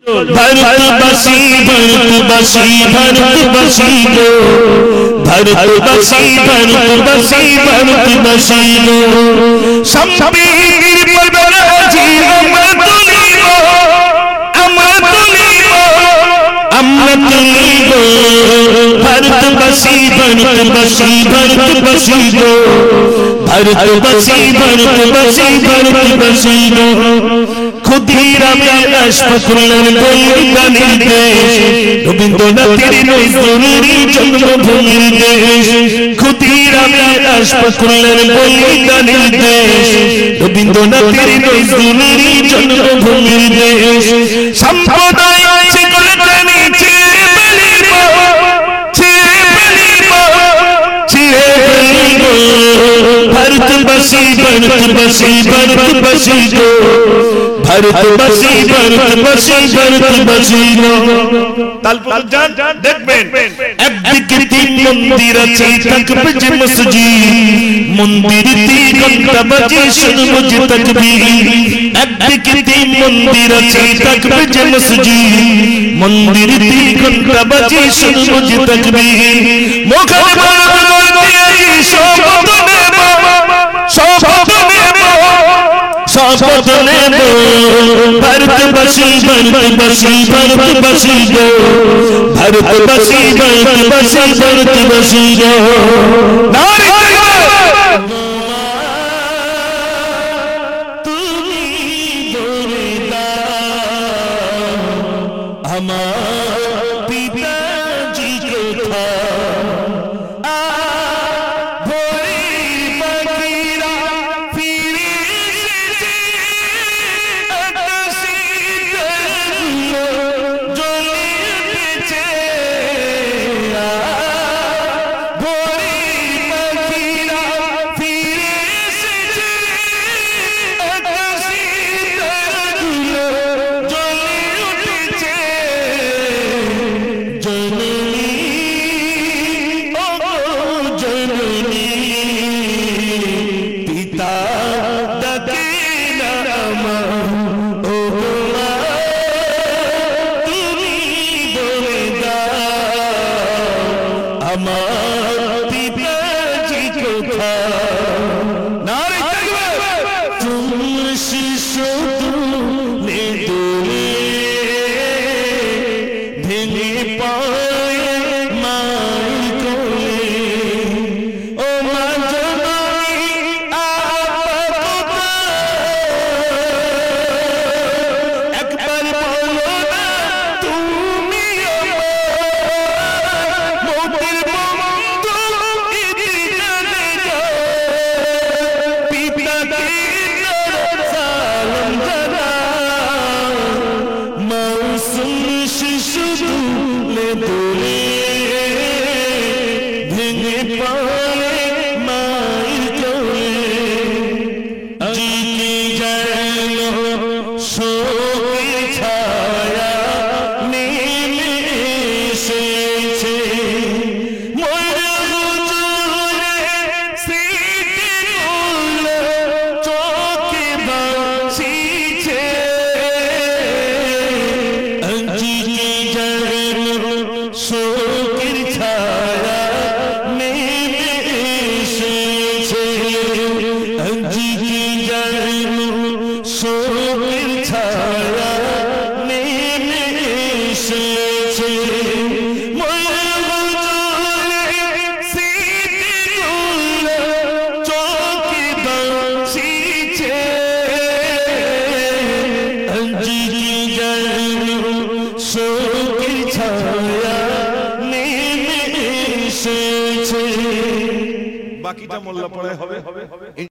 भारतवासी भारतवासी भारतवासी गो भारतवासी भारतवासी भारतवासी गो शम्बीर पदराजी अमर तुलिगो भारतवासी भारतवासी भारतवासी गो भारतवासी भारतवासी भारतवासी गो खुदीराम अशफाकुल्लाह गोलगा निर्देश रवींद्रनाथের নজরুরি জন্মভূমির দেশ खुदीराम अशफाकुल्लाह गोलगा निर्देश रवींद्रनाথের নজরুরি জন্মভূমির দেশ সম্প্রদায় শিকল টেনে ছিঁড়ে ফেলিব भारतवासी भारतवासी भारतवासी गो भारतवासी भारतवासी भारतवासी गो তারপর যান দেখবেন একদিকে তিন মন্দির আছে থাকবে যে মসজিদ মন্দির তিনটা বাজে শুনবো যে তাকবীর একদিকে তিন মন্দির আছে থাকবে যে মসজিদ মন্দির তিনটা বাজে শুনবো যে তাকবীর মুখে বলতে শপথ নেব শপথ নেব शपथ लेबो भारतवासी भारतवासी भारतवासी गो भारतवासी भारतवासी भारतवासी गो नारे तुमी बोलेदा हमार पिताजी को था বাকিটা মোল্লা পড়ায় হবে।